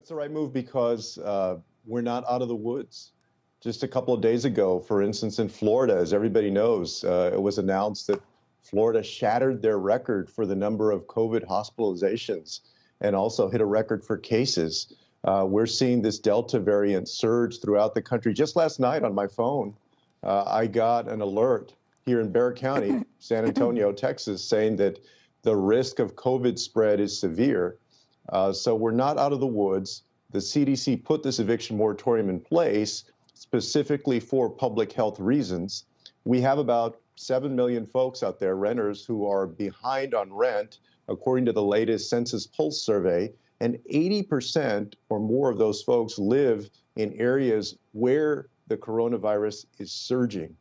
It's the right move because we're not out of the woods. Just a couple of days ago, for instance, in Florida, as everybody knows, it was announced that Florida shattered their record for the number of COVID hospitalizations and also hit a record for cases. We're seeing this Delta variant surge throughout the country. Just last night on my phone, I got an alert here in Barrett County, San Antonio, Texas, saying that the risk of COVID spread is severe. So we're not out of the woods. The CDC put this eviction moratorium in place specifically for public health reasons. We have about 7 million folks out there, renters, who are behind on rent, according to the latest Census Pulse survey, and 80% or more of those folks live in areas where the coronavirus is surging.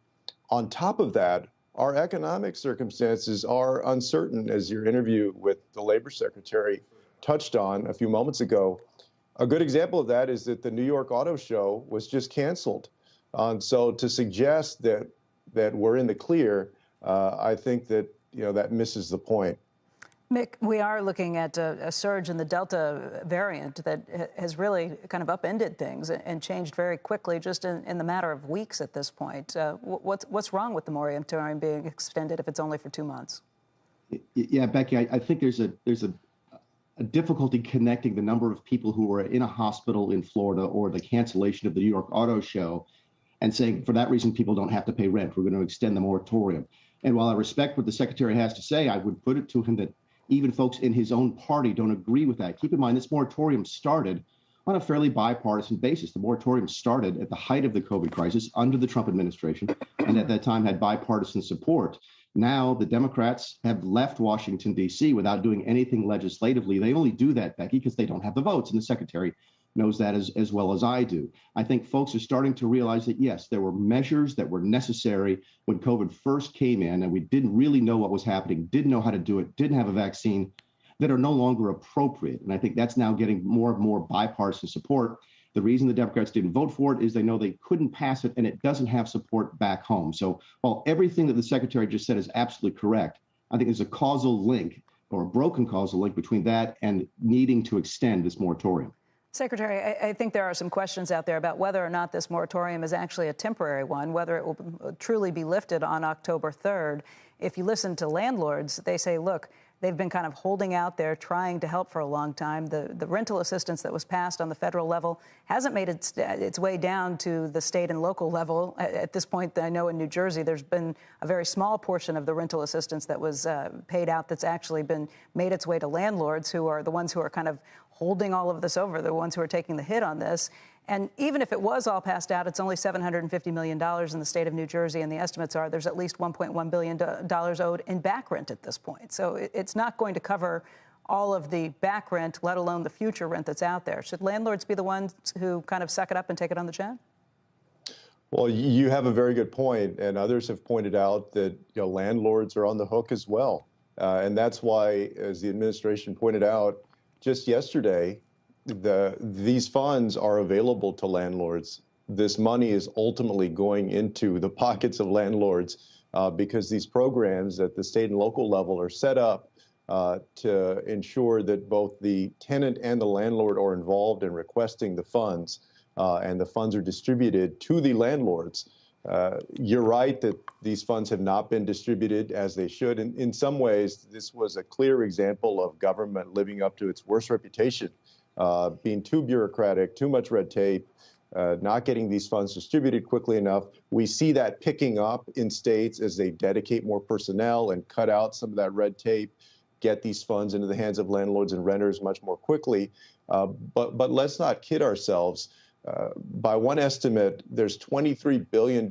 On top of that, our economic circumstances are uncertain, as your interview with the Labor Secretary touched on a few moments ago. A good example of that is that the New York Auto Show was just canceled. So to suggest that we're in the clear, I think that that misses the point. Mick, we are looking at a surge in the Delta variant that has really kind of upended things and changed very quickly, just in the matter of weeks at this point. What's wrong with the moratorium being extended if it's only for 2 months? Yeah, Becky, I think there's a difficulty connecting the number of people who were in a hospital in Florida or the cancellation of the New York Auto Show and saying for that reason people don't have to pay rent. We're going to extend the moratorium. And while I respect what the Secretary has to say, I would put it to him that even folks in his own party don't agree with that. Keep in mind, this moratorium started on a fairly bipartisan basis. The moratorium started at the height of the COVID crisis under the Trump administration, and at that time had bipartisan support. Now the Democrats have left Washington, D.C. without doing anything legislatively. They only do that, Becky, because they don't have the votes, and the Secretary knows that as well as I do. I think folks are starting to realize that, yes, there were measures that were necessary when COVID first came in, and we didn't really know what was happening, didn't know how to do it, didn't have a vaccine, that are no longer appropriate. And I think that's now getting more and more bipartisan support. The reason the Democrats didn't vote for it is they know they couldn't pass it, and it doesn't have support back home. So while everything that the Secretary just said is absolutely correct, I think there's a causal link or a broken causal link between that and needing to extend this moratorium. Secretary, I think there are some questions out there about whether or not this moratorium is actually a temporary one, whether it will truly be lifted on October 3rd. If you listen to landlords, they say, look, they've been kind of holding out there, trying to help for a long time. The rental assistance that was passed on the federal level hasn't made its way down to the state and local level. At this point, I know in New Jersey, there's been a very small portion of the rental assistance that was paid out that's actually been made its way to landlords, who are the ones who are kind of holding all of this over, the ones who are taking the hit on this. And even if it was all passed out, it's only $750 million in the state of New Jersey, and the estimates are there's at least $1.1 billion owed in back rent at this point. So it's not going to cover all of the back rent, let alone the future rent that's out there. Should landlords be the ones who kind of suck it up and take it on the chin? Well, you have a very good point, and others have pointed out that landlords are on the hook as well. And that's why, as the administration pointed out just yesterday, these funds are available to landlords. This money is ultimately going into the pockets of landlords because these programs at the state and local level are set up to ensure that both the tenant and the landlord are involved in requesting the funds, and the funds are distributed to the landlords. You're right that these funds have not been distributed as they should. In some ways, this was a clear example of government living up to its worst reputation. Being too bureaucratic, too much red tape, not getting these funds distributed quickly enough. We see that picking up in states as they dedicate more personnel and cut out some of that red tape, get these funds into the hands of landlords and renters much more quickly. But let's not kid ourselves. By one estimate, there's $23 billion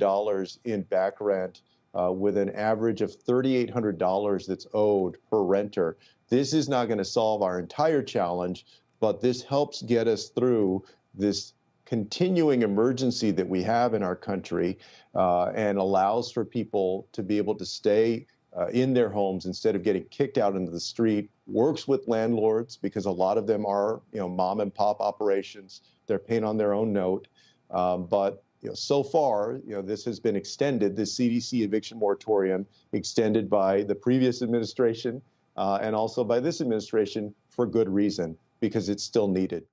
in back rent with an average of $3,800 that's owed per renter. This is not going to solve our entire challenge, but this helps get us through this continuing emergency that we have in our country and allows for people to be able to stay in their homes instead of getting kicked out into the street, works with landlords because a lot of them are mom and pop operations. They're paying on their own note. But so far, this has been extended, the CDC eviction moratorium extended by the previous administration and also by this administration for good reason, because it's still needed.